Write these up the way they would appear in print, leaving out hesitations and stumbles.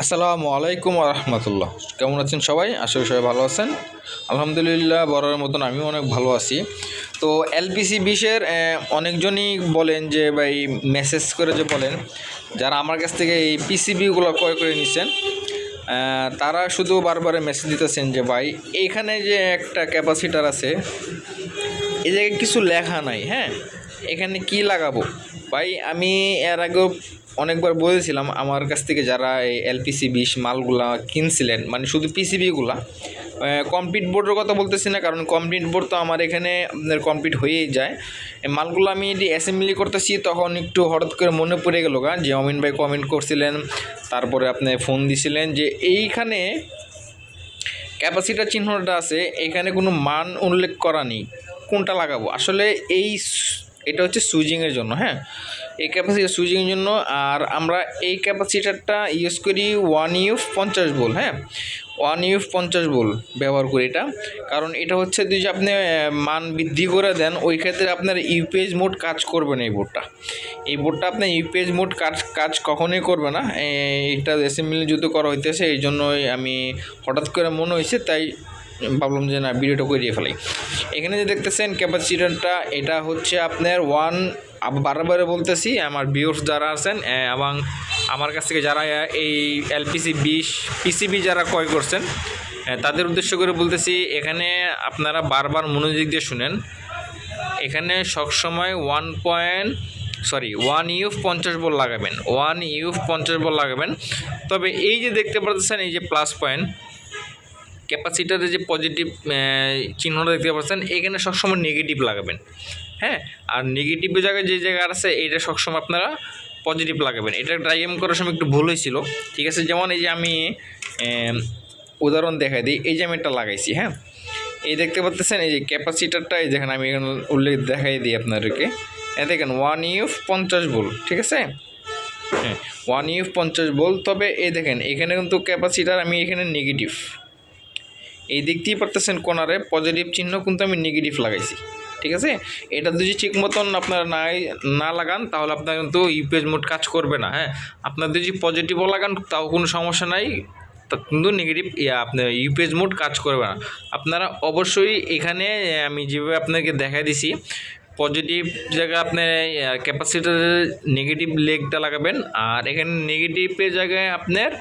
আসসালামু আলাইকুম রহমতুল্লাহ। কেমন আছেন সবাই? আশা করি সবাই ভালো আছেন। আলহামদুলিল্লাহ, বরাবরের মতন আমিও অনেক ভালো আছি। তো এলপিসি 20-এর অনেকজনই বলেন যে ভাই, মেসেজ করে যে বলেন, যারা আমার কাছ থেকে এই পিসিবিগুলো ক্রয় করে নিচ্ছেন তারা শুধু বারবার মেসেজ দিতেছেন যে ভাই, এইখানে যে একটা ক্যাপাসিটার আছে, এই জায়গায় কিছু লেখা নাই। হ্যাঁ, এখানে কি লাগাবো? ভাই আমি এর আগেও অনেকবার বলেছিলাম, আমার কাছ থেকে যারা এই এলপিসি 20 মালগুলা কিনছিলেন, মানে শুধু পিসিবিগুলা, কমপ্লিট বোর্ডের কথা বলতেছি না, কারণ কমপ্লিট বোর্ড তো আমার এখানে আপনার কমপ্লিট হয়েই যায়। এই মালগুলো আমি যদি অ্যাসেম্বলি করতেছি, তখন একটু হঠাৎ করে মনে পড়ে গেল যে অমিন ভাই কমেন্ট করছিলেন, তারপরে আপনি ফোন দিছিলেন যে এইখানে ক্যাপাসিটার চিহ্নটা আছে, এখানে কোনো মান উল্লেখ করা নেই, কোনটা লাগাবো। আসলে এটা হচ্ছে সুইচিংয়ের জন্য। হ্যাঁ, এই ক্যাপাসিটার সুইচিংয়ের জন্য। আর আমরা এই ক্যাপাসিটারটা ইউজ করি 1U 50 ভোল্ট। হ্যাঁ, 1U 50 ভোল্ট ব্যবহার করি এটা, কারণ এটা হচ্ছে যদি আপনি মান বৃদ্ধি করে দেন, ওই ক্ষেত্রে আপনার ইউপিএস মোড কাজ করবে না। এই বোর্ডটা আপনার ইউপিএস মোড কাজ কখনোই করবে না। এটা অ্যাসেম্বলি যুদ্ধ করা হইতেছে, এই জন্যই আমি হঠাৎ করে মনে হয়েছে, তাই ভাবলাম যে না, ভিডিওটা করিয়ে ফেলাই। এখানে যে দেখতেছেন ক্যাপাসিটারটা, এটা হচ্ছে আপনার বারবার বলতেছি, আমার ভিউয়ার্স যারা আছেন এবং আমার কাছ থেকে যারা এই এলপিসি 20 পিসিবি যারা ক্রয় করছেন, তাদের উদ্দেশ্য করে বলতেছি, এখানে আপনারা বারবার মনোযোগ দিয়ে শুনেন। এখানে সবসময় 1U 50 ভোল্ট লাগাবেন, 1U 50 ভোল্ট লাগাবেন। তবে এই যে দেখতে পাচ্ছেন, এই যে প্লাস পয়েন্ট ক্যাপাসিটারে যে পজিটিভ চিহ্নটা দেখতে পাচ্ছেন, এখানে সবসময় নেগেটিভ লাগাবেন। হ্যাঁ, আর নেগেটিভের জায়গায় যে জায়গা আছে, এইটা সবসময় আপনারা পজিটিভ লাগাবেন। এটা ডায়াগ্রাম করার সময় একটু ভুল হয়েছিল, ঠিক আছে। যেমন এই যে আমি উদাহরণ দেখাই দিই, এই যে আমি একটা লাগাইছি। হ্যাঁ, এই দেখতে পাচ্ছেন, এই যে ক্যাপাসিটারটা, এই দেখেন আমি এখানে উল্লেখ দেখাই দিই আপনাদেরকে। দেখেন 1U 50 ভোল্ট, ঠিক আছে। হ্যাঁ, 1U 50 ভোল্ট। তবে এই দেখেন এখানে কিন্তু ক্যাপাসিটার আমি এখানে নেগেটিভ, এই দেখতেই পারতেছেন কোনারে পজিটিভ চিহ্ন, কিন্তু আমি নেগেটিভ লাগাইছি, ঠিক আছে। এটা যদি ঠিক মতন আপনারা না লাগান, তাহলে আপনার কিন্তু ইউপিএস মোড কাজ করবে না। হ্যাঁ, আপনার যদি পজিটিভও লাগান, তাও কোনো সমস্যা নাই, কিন্তু নেগেটিভ আপনার ইউপিএস মোড কাজ করবে না। আপনারা অবশ্যই এখানে আমি যেভাবে আপনাকে দেখা দিছি, পজিটিভ জায়গায় আপনার ক্যাপাসিটারের নেগেটিভ লেগটা লাগাবেন, আর এখানে নেগেটিভের জায়গায় আপনার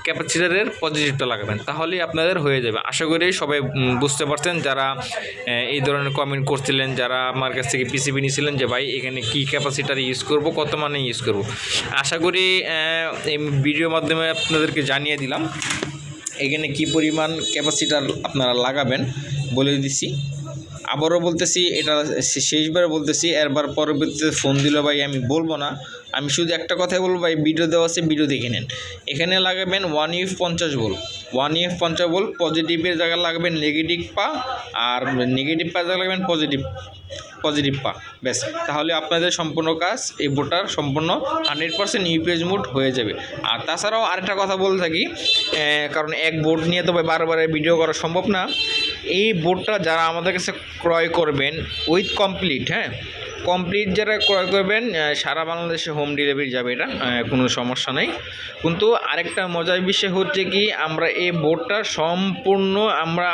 ক্যাপাসিটারের পজিটিভটা লাগাবেন, তাহলেই আপনাদের হয়ে যাবে। আশা করি সবাই বুঝতে পারছেন, যারা এই ধরনের কমেন্ট করছিলেন, যারা আমার কাছ থেকে পিসিবি নিয়েছিলেন যে ভাই এখানে কি ক্যাপাসিটার ইউজ করব, কত মানে ইউজ করব। আশা করি এই ভিডিওর মাধ্যমে আপনাদেরকে জানিয়ে দিলাম এখানে কি পরিমাণ ক্যাপাসিটার আপনারা লাগাবেন বলে দিছি। আবারও বলতেছি, এটা শেষবার বলতেছি, এরবার পরবর্তীতে ফোন দিল ভাই আমি বলবো না, আমি শুধু একটা কথাই বলবো ভাই, ভিডিও দেওয়া আছে, ভিডিও দেখে নেন। এখানে লাগাবেন 1U 50 ভোল্ট, 1U 50 ভোল্ট। পজিটিভের জায়গায় লাগাবেন নেগেটিভ পা, আর নেগেটিভ পা জায়গায় লাগাবেন পজিটিভ পা, ব্যাস। তাহলে আপনাদের সম্পূর্ণ কাজ, এই বোর্ডটার সম্পূর্ণ 100% ইউপিএস মোড হয়ে যাবে। আর তাছাড়াও আরেকটা কথা বলে থাকি, কারণ এক বোর্ড নিয়ে তো বারবার ভিডিও করা সম্ভব না। এই বোর্ডটা যারা আমাদের কাছে ক্রয় করবেন উইথ কমপ্লিট, হ্যাঁ, কমপ্লিট যারা ক্রয় করবেন, সারা বাংলাদেশে হোম ডেলিভারি যাবে, এটা কোনো সমস্যা নেই। কিন্তু আরেকটা মজার বিষয় হচ্ছে কি, আমরা এই বোর্ডটা সম্পূর্ণ আমরা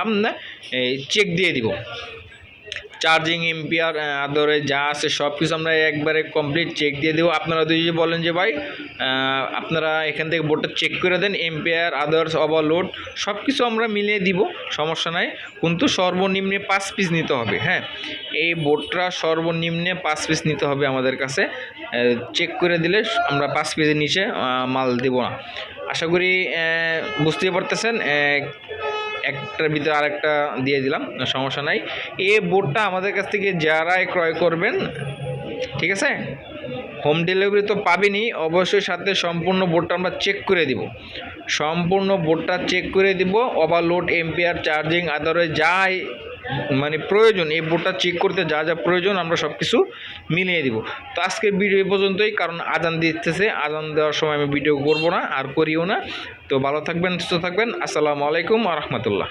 চেক দিয়ে দিব। চার্জিং এম্পিয়ার আদরে যা আছে সব কিছু আমরা একবারে কমপ্লিট চেক দিয়ে দেবো। আপনারা যদি বলেন যে ভাই আপনারা এখান থেকে বোর্ডটা চেক করে দেন, এম্পিয়ার আদার্স ওভারলোড সব কিছু আমরা মিলিয়ে দিব, সমস্যা নাই। কিন্তু সর্বনিম্নে 5 পিস নিতে হবে। হ্যাঁ, এই বোর্ডটা সর্বনিম্নে 5 পিস নিতে হবে আমাদের কাছে। চেক করে দিলে আমরা 5 পিসের নিচে মাল দেব না। আশা করি বুঝতে পারতেছেন, একটার ভিতরে আরেকটা দিয়ে দিলাম, সমস্যা নাই। এই বোর্ডটা আমাদের কাছ থেকে যারাই ক্রয় করবেন, ঠিক আছে, হোম ডেলিভারি তো পাবেনই, অবশ্যই সাথে সম্পূর্ণ বোর্ডটা আমরা চেক করে দিব, সম্পূর্ণ বোর্ডটা চেক করে দিব। ওভারলোড, এম্পিয়ার, চার্জিং আদারওয়াইজ যাই মানে প্রয়োজন, এই বোর্ডটা চেক করতে যা যা প্রয়োজন আমরা সব কিছু মিলিয়ে দিব। তো আজকের ভিডিও এই পর্যন্তই, কারণ আজান দিতেছে, আজান দেওয়ার সময় আমি ভিডিও করব না আর করিও না। তো ভালো থাকবেন, সুস্থ থাকবেন। আসসালামু আলাইকুম ওয়া রাহমাতুল্লাহ।